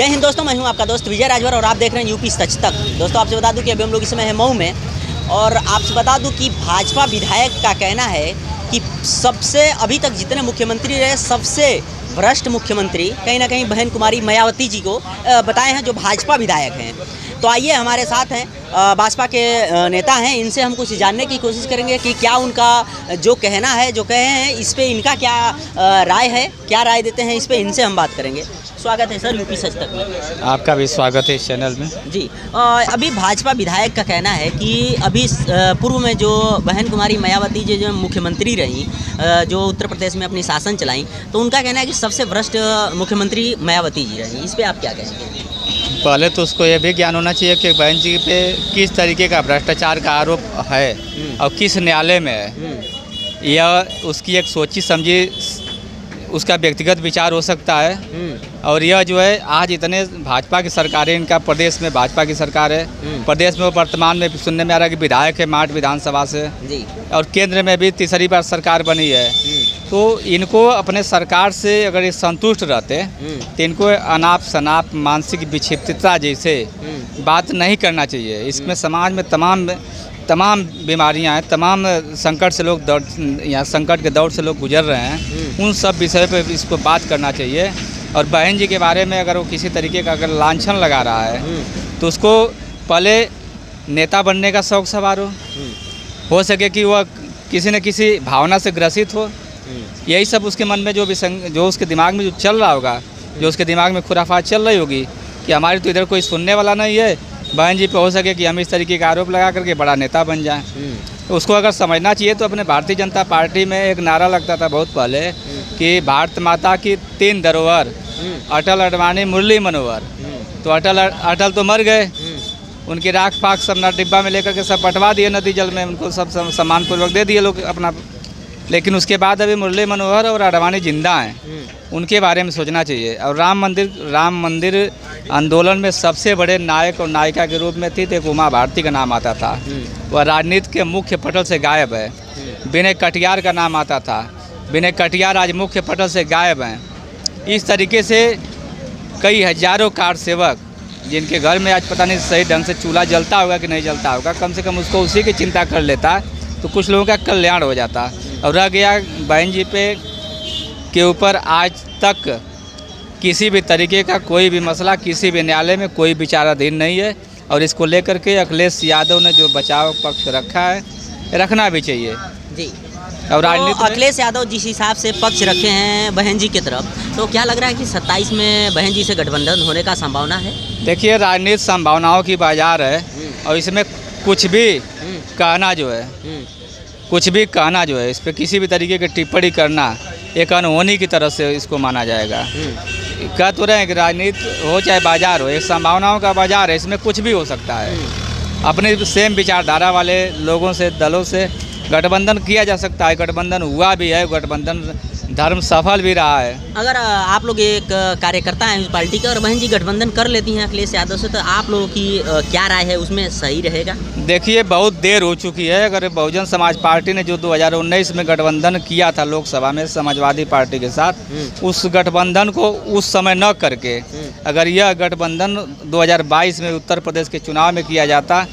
जय हिंद दोस्तों, मैं हूं आपका दोस्त विजय राजभर और आप देख रहे हैं यूपी सच तक। दोस्तों आपसे बता दूं कि अभी हम लोग इस समय हैं मऊ में और आपसे बता दूं कि भाजपा विधायक का कहना है कि सबसे अभी तक जितने मुख्यमंत्री रहे सबसे भ्रष्ट मुख्यमंत्री कहीं ना कहीं बहन कुमारी मायावती जी को बताए हैं, जो भाजपा विधायक हैं। तो आइए, हमारे साथ हैं भाजपा के नेता हैं, इनसे हम कुछ जानने की कोशिश करेंगे कि क्या उनका जो कहना है, जो कहे हैं, इस पे इनका क्या राय है, क्या राय देते हैं, इस पे इनसे हम बात करेंगे। स्वागत है सर यूपी सच तक में। आपका भी स्वागत है इस चैनल में जी। अभी भाजपा विधायक का कहना है कि अभी पूर्व में जो बहन कुमारी मायावती जी जो मुख्यमंत्री रही, जो उत्तर प्रदेश में अपनी शासन चलाई, तो उनका कहना है कि सबसे भ्रष्ट मुख्यमंत्री मायावती जी रही। इस पर आप क्या कहेंगे? पहले तो उसको यह भी ज्ञान होना चाहिए कि बहन जी पे किस तरीके का भ्रष्टाचार का आरोप है और किस न्यायालय में है। यह उसकी एक सोची समझी उसका व्यक्तिगत विचार हो सकता है। और यह जो है आज इतने भाजपा की सरकार है, इनका प्रदेश में भाजपा की सरकार है, प्रदेश में वर्तमान में सुनने में आ रहा है कि विधायक है माठ विधानसभा से जी, और केंद्र में भी तीसरी बार सरकार बनी है। तो इनको अपने सरकार से अगर ये संतुष्ट रहते तो इनको अनाप शनाप मानसिक विक्षिप्तता जैसे बात नहीं करना चाहिए। इसमें समाज में तमाम बीमारियां हैं, तमाम संकट से लोग संकट के दौर से लोग गुजर रहे हैं। उन सब विषय पे इसको बात करना चाहिए। और बहन जी के बारे में अगर वो किसी तरीके का अगर लांछन लगा रहा है तो उसको पहले नेता बनने का शौक सवार हो सके कि वह किसी न किसी भावना से ग्रसित हो। यही सब उसके मन में जो उसके दिमाग में जो चल रहा होगा, जो उसके दिमाग में खुराफात चल रही होगी कि हमारी तो इधर कोई सुनने वाला नहीं है, बहन जी पे हो सके कि हम इस तरीके का आरोप लगा करके बड़ा नेता बन जाएं। तो उसको अगर समझना चाहिए तो अपने भारतीय जनता पार्टी में एक नारा लगता था बहुत पहले कि भारत माता की 3 धरोहर, अटल, अडवाणी, मुरली मनोहर। तो अटल तो मर गए, उनकी राख पाख सब डिब्बा में लेकर के सब पटवा दिए नदी जल में, उनको सब सम्मानपूर्वक दे दिए लोग अपना। लेकिन उसके बाद अभी मुरली मनोहर और अडवाणी जिंदा हैं, उनके बारे में सोचना चाहिए। और राम मंदिर आंदोलन में सबसे बड़े नायक और नायिका के रूप में थी, तो एक उमा भारती का नाम आता था, वह राजनीति के मुख्य पटल से गायब है। विनय कटियार का नाम आता था, विनय कटियार आज मुख्य पटल से गायब हैं। इस तरीके से कई हजारों कार सेवक जिनके घर में आज पता नहीं सही ढंग से चूल्हा जलता होगा कि नहीं जलता होगा, कम से कम उसको उसी की चिंता कर लेता तो कुछ लोगों का कल्याण हो जाता। और रह गया बहन जी के ऊपर आज तक किसी भी तरीके का कोई भी मसला किसी भी न्यायालय में कोई विचाराधीन नहीं है। और इसको लेकर के अखिलेश यादव ने जो बचाव पक्ष रखा है, रखना भी चाहिए जी। और तो अखिलेश यादव जिस हिसाब से पक्ष रखे हैं बहन जी की तरफ, तो क्या लग रहा है कि 27 में बहन जी से गठबंधन होने का संभावना है? देखिए, राजनीति संभावनाओं की बाजार है और इसमें कुछ भी कहना जो है, इस पर किसी भी तरीके की टिप्पणी करना एक अनहोनी की तरह से इसको माना जाएगा। कह तो रहे हैं कि राजनीति हो चाहे बाजार हो, एक संभावनाओं का बाजार है, इसमें कुछ भी हो सकता है। अपने सेम विचारधारा वाले लोगों से, दलों से गठबंधन किया जा सकता है, गठबंधन हुआ भी है, गठबंधन धर्म सफल भी रहा है। अगर आप लोग एक कार्यकर्ता हैं इस पार्टी के और बहन जी गठबंधन कर लेती हैं अखिलेश यादव से, तो आप लोगों की क्या राय है, उसमें सही रहेगा? देखिए, बहुत देर हो चुकी है। अगर बहुजन समाज पार्टी ने जो 2019 में गठबंधन किया था लोकसभा में समाजवादी पार्टी के साथ, उस गठबंधन को उस समय न करके अगर यह गठबंधन 2022 में उत्तर प्रदेश के चुनाव में किया जाता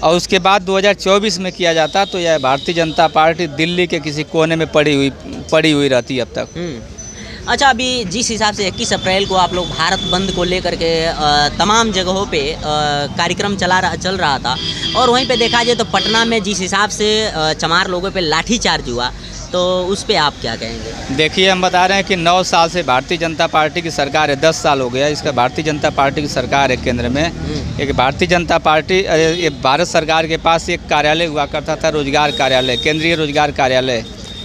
और उसके बाद 2024 में किया जाता, तो यह भारतीय जनता पार्टी दिल्ली के किसी कोने में पड़ी हुई रहती अब तक। अच्छा, अभी जिस हिसाब से 21 अप्रैल को आप लोग भारत बंद को लेकर के तमाम जगहों पे कार्यक्रम चल रहा था, और वहीं पे देखा जाए तो पटना में जिस हिसाब से चमार लोगों पे लाठीचार्ज हुआ, तो उस पे आप क्या कहेंगे? देखिए, हम बता रहे हैं कि 9 साल से भारतीय जनता पार्टी की सरकार है, 10 साल हो गया इसका भारतीय जनता पार्टी की सरकार है केंद्र में। एक भारतीय जनता पार्टी, भारत सरकार के पास एक कार्यालय हुआ करता था, रोजगार कार्यालय, केंद्रीय रोजगार कार्यालय।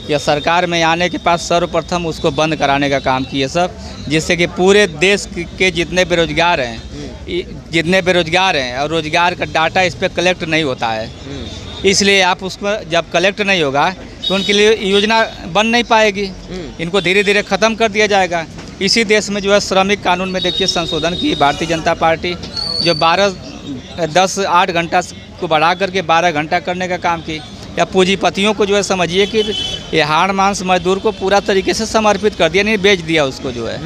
यह सरकार में आने के पास सर्वप्रथम उसको बंद कराने का काम किए सब, जिससे कि पूरे देश के जितने बेरोजगार हैं और रोजगार का डाटा इस पर कलेक्ट नहीं होता है, इसलिए आप उसको जब कलेक्ट नहीं होगा तो उनके लिए योजना बन नहीं पाएगी। इनको धीरे धीरे ख़त्म कर दिया जाएगा। इसी देश में जो है श्रमिक कानून में देखिए संशोधन की भारतीय जनता पार्टी, जो 8 घंटा को बढ़ा करके 12 घंटा करने का काम की। या पूंजीपतियों को जो है समझिए कि ये हाड़ मांस मजदूर को पूरा तरीके से समर्पित कर दिया, नहीं बेच दिया उसको जो है।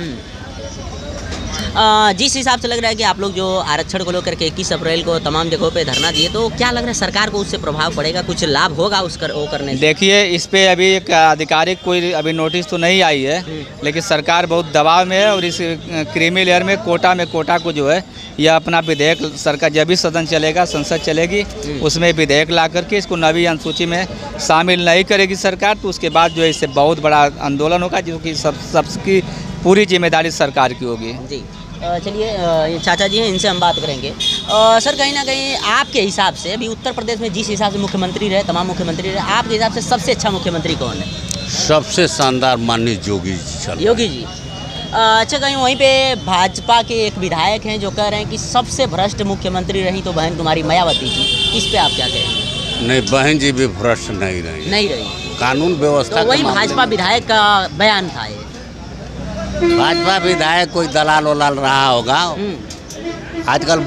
जिस हिसाब से लग रहा है कि आप लोग जो आरक्षण को लेकर के 21 अप्रैल को तमाम जगहों पे धरना दिए, तो क्या लग रहा है सरकार को उससे प्रभाव पड़ेगा, कुछ लाभ होगा वो करने से? देखिए, इस पे अभी एक आधिकारिक कोई अभी नोटिस तो नहीं आई है, लेकिन सरकार बहुत दबाव में है और इस क्रीमी लेयर में कोटा को जो है यह अपना विधेयक सरकार जब भी सदन चलेगा, संसद चलेगी, उसमें विधेयक ला करके इसको नवी अनुसूची में शामिल नहीं करेगी सरकार, तो उसके बाद जो है इससे बहुत बड़ा आंदोलन होगा, जो कि सबकी पूरी जिम्मेदारी सरकार की होगी। जी, चलिए, ये चाचा जी हैं, इनसे हम बात करेंगे। सर, कहीं ना कहीं आपके हिसाब से अभी उत्तर प्रदेश में जिस हिसाब से मुख्यमंत्री रहे, तमाम मुख्यमंत्री रहे, आपके हिसाब से सबसे अच्छा मुख्यमंत्री कौन है? सबसे शानदार माननीय योगी जी चल योगी जी। अच्छा, कहीं वहीं पे भाजपा के एक विधायक हैं जो कह रहे हैं कि सबसे भ्रष्ट मुख्यमंत्री रही तो बहन तुम्हारी मायावती जी, इस पे आप क्या कहेंगे? नहीं, बहन जी भी भ्रष्ट नहीं रही। कानून व्यवस्था तो वही भाजपा विधायक का बयान था ये। भाजपा विधायक कोई दलाल वलाल रहा होगा। आजकल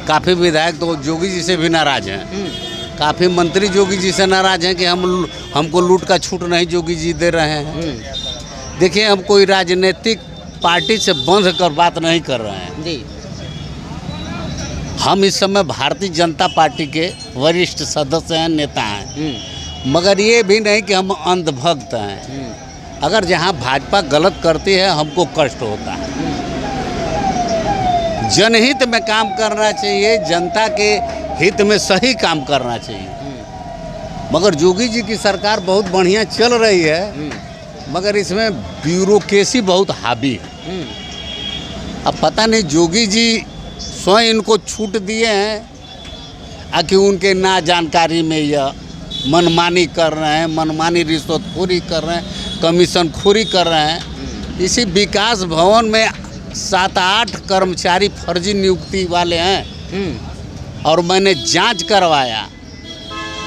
काफ़ी विधायक तो योगी जी से भी नाराज हैं। काफ़ी मंत्री योगी जी से नाराज हैं कि हमको लूट का छूट नहीं योगी जी दे रहे हैं। देखिए, हम कोई राजनीतिक पार्टी से बंध कर बात नहीं कर रहे हैं जी। हम इस समय भारतीय जनता पार्टी के वरिष्ठ सदस्य हैं, नेता हैं, मगर ये भी नहीं कि हम अंधभक्त हैं। अगर जहाँ भाजपा गलत करती है हमको कष्ट होता है। जनहित में काम करना चाहिए, जनता के हित में सही काम करना चाहिए। मगर योगी जी की सरकार बहुत बढ़िया चल रही है, मगर इसमें ब्यूरोक्रेसी बहुत हावी है। अब पता नहीं योगी जी स्वयं इनको छूट दिए हैं कि उनके ना जानकारी में यह मनमानी कर रहे हैं, मनमानी रिश्वतखोरी कर रहे हैं, कमीशन खोरी कर रहे हैं। इसी विकास भवन में 7-8 कर्मचारी फर्जी नियुक्ति वाले हैं और मैंने जांच करवाया,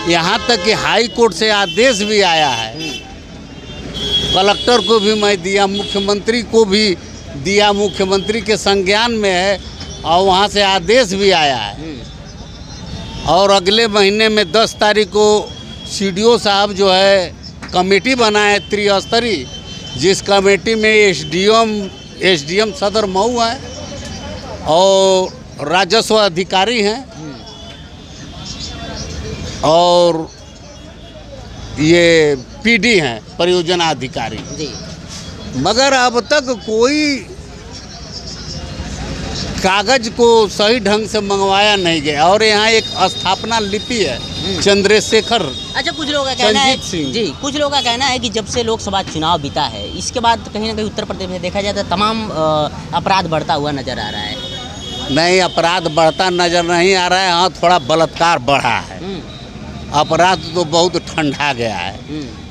यहाँ तक कि हाई कोर्ट से आदेश भी आया है। कलेक्टर को भी मैं दिया, मुख्यमंत्री को भी दिया, मुख्यमंत्री के संज्ञान में है और वहाँ से आदेश भी आया है। और अगले महीने में 10 तारीख को CDO साहब जो है कमेटी बनाए त्रिस्तरीय, जिस कमेटी में SDM सदर मऊ है और राजस्व अधिकारी हैं और ये PD हैं, परियोजना अधिकारी जी। मगर अब तक कोई कागज को सही ढंग से मंगवाया नहीं गया। और यहाँ एक स्थापना लिपि है, चंद्रशेखर। अच्छा, कुछ लोगों का कहना है जी, कुछ लोगों का कहना है कि जब से लोकसभा चुनाव बीता है, इसके बाद कहीं ना कहीं उत्तर प्रदेश में देखा जाता है तमाम अपराध बढ़ता हुआ नजर आ रहा है। नहीं, अपराध बढ़ता नजर नहीं आ रहा है। हाँ, थोड़ा बलात्कार बढ़ा है। अपराध तो बहुत ठंडा गया है।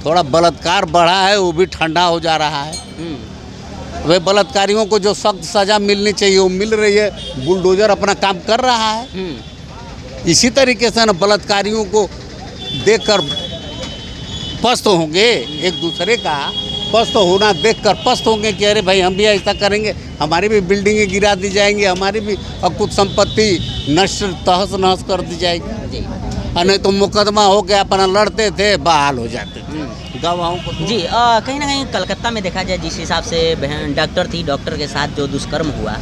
थोड़ा बलात्कार बढ़ा है, वो भी ठंडा हो जा रहा है। वे बलात्कारियों को जो सख्त सज़ा मिलनी चाहिए वो मिल रही है। बुलडोजर अपना काम कर रहा है। इसी तरीके से न बलात्कारियों को देखकर पस्त होंगे, एक दूसरे का पस्त होना देखकर पस्त होंगे कि अरे भाई हम भी ऐसा करेंगे, हमारी भी बिल्डिंगें गिरा दी जाएंगी, हमारी भी कुछ संपत्ति नष्ट तहस नहस कर दी जाएगी। और नहीं तो मुकदमा हो के अपना लड़ते थे, बहाल हो जाते थे गवाहों को जी। कहीं ना कहीं कलकत्ता में देखा जाए, जिस हिसाब से बहन डॉक्टर थी, डॉक्टर के साथ जो दुष्कर्म हुआ,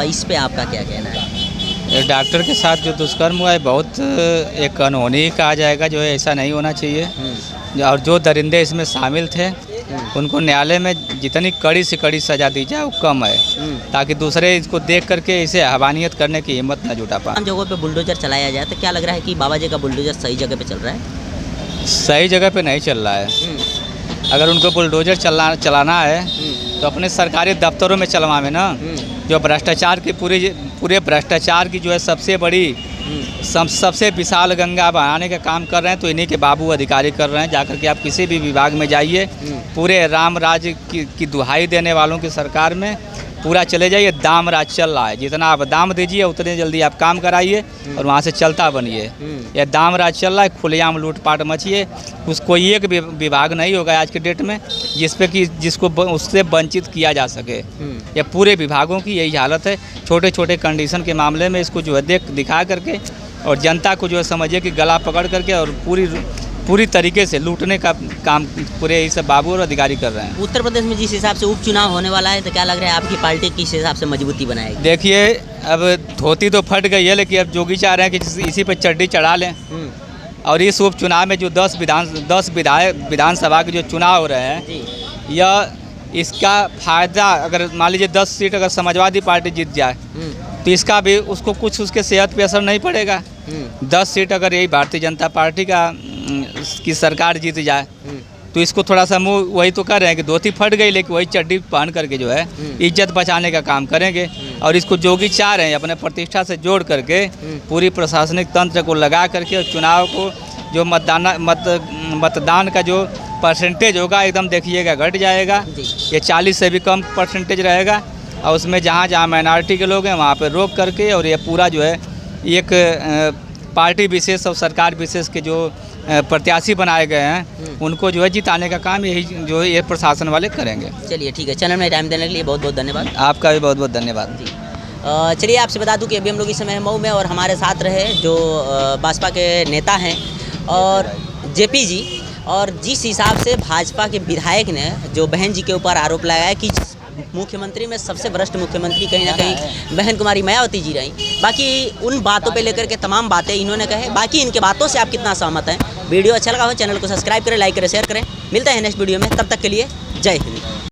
इस पे आपका क्या कहना है? डॉक्टर के साथ जो दुष्कर्म हुआ है बहुत एक अनहोनी कहा जाएगा, जो है ऐसा नहीं होना चाहिए। और जो दरिंदे इसमें शामिल थे उनको न्यायालय में जितनी कड़ी से कड़ी सज़ा दी जाए वो कम है, ताकि दूसरे इसको देख करके इसे हवानियत करने की हिम्मत न जुटा पाए। जगहों पे बुलडोजर चलाया जाए तो क्या लग रहा है कि बाबा जी का बुलडोजर सही जगह पे चल रहा है? सही जगह पे नहीं चल रहा है। अगर उनको बुलडोजर चलाना है तो अपने सरकारी दफ्तरों में चलवावे ना। जो भ्रष्टाचार की पूरे भ्रष्टाचार की जो है सबसे बड़ी सबसे विशाल गंगा बनाने का काम कर रहे हैं, तो इन्हीं के बाबू अधिकारी कर रहे हैं। जाकर के आप किसी भी विभाग में जाइए, पूरे राम राज्य की दुहाई देने वालों की सरकार में पूरा चले जाइए, दाम राज चल रहा है। जितना आप दाम दीजिए उतने जल्दी आप काम कराइए और वहाँ से चलता बनिए। यह दाम राज चल रहा है, खुलेआम लूटपाट मचिए। कोई एक विभाग नहीं होगा आज के डेट में जिसको उससे वंचित किया जा सके। यह पूरे विभागों की यही हालत है। छोटे छोटे कंडीशन के मामले में इसको जो है दिखा करके और जनता को जो है समझिए कि गला पकड़ करके और पूरी तरीके से लूटने का काम पूरे ये सब बाबू और अधिकारी कर रहे हैं। उत्तर प्रदेश में जिस हिसाब से उपचुनाव होने वाला है, तो क्या लग रहा है आपकी पार्टी किस हिसाब से मजबूती बनाएगी? देखिए, अब धोती तो फट गई है, लेकिन अब जोगी चाह रहे हैं कि इसी पे चड्डी चढ़ा लें। और इस उपचुनाव में जो 10 विधानसभा के जो चुनाव हो रहे हैं, जी यह इसका फ़ायदा, अगर मान लीजिए 10 सीट अगर समाजवादी पार्टी जीत जाए तो इसका भी उसको कुछ उसके सेहत पे असर नहीं पड़ेगा। 10 सीट अगर यही भारतीय जनता पार्टी की सरकार जीत जाए तो इसको थोड़ा सा मुँह वही तो कर रहे हैं कि धोती फट गई, लेकिन वही चड्डी पहन करके जो है इज्जत बचाने का काम करेंगे। और इसको जोगी चाह रहे हैं अपने प्रतिष्ठा से जोड़ करके पूरी प्रशासनिक तंत्र को लगा करके, और चुनाव को जो मतदान का जो परसेंटेज होगा एकदम देखिएगा घट जाएगा। ये 40 से भी कम परसेंटेज रहेगा, और उसमें जहाँ जहाँ माइनॉरिटी के लोग हैं वहाँ पे रोक करके, और ये पूरा जो है एक पार्टी विशेष और सरकार विशेष के जो प्रत्याशी बनाए गए हैं उनको जो है जिताने का काम यही जो है ये प्रशासन वाले करेंगे। चलिए ठीक है, चैनल में टाइम देने के लिए बहुत बहुत धन्यवाद। आपका भी बहुत बहुत धन्यवाद। जी चलिए, आपसे बता दूं कि अभी हम लोग इस समय मऊ में, और हमारे साथ रहे जो भाजपा के नेता हैं और जेपी जी। और जिस हिसाब से भाजपा के विधायक ने जो बहन जी के ऊपर आरोप लगाया कि मुख्यमंत्री में सबसे वरिष्ठ मुख्यमंत्री कहीं ना कहीं बहन कुमारी मायावती जी रही, बाकी उन बातों पे लेकर के तमाम बातें इन्होंने कहे। बाकी इनके बातों से आप कितना सहमत हैं? वीडियो अच्छा लगा हो चैनल को सब्सक्राइब करें, लाइक करें, शेयर करें। मिलते हैं नेक्स्ट वीडियो में, तब तक के लिए जय हिंद।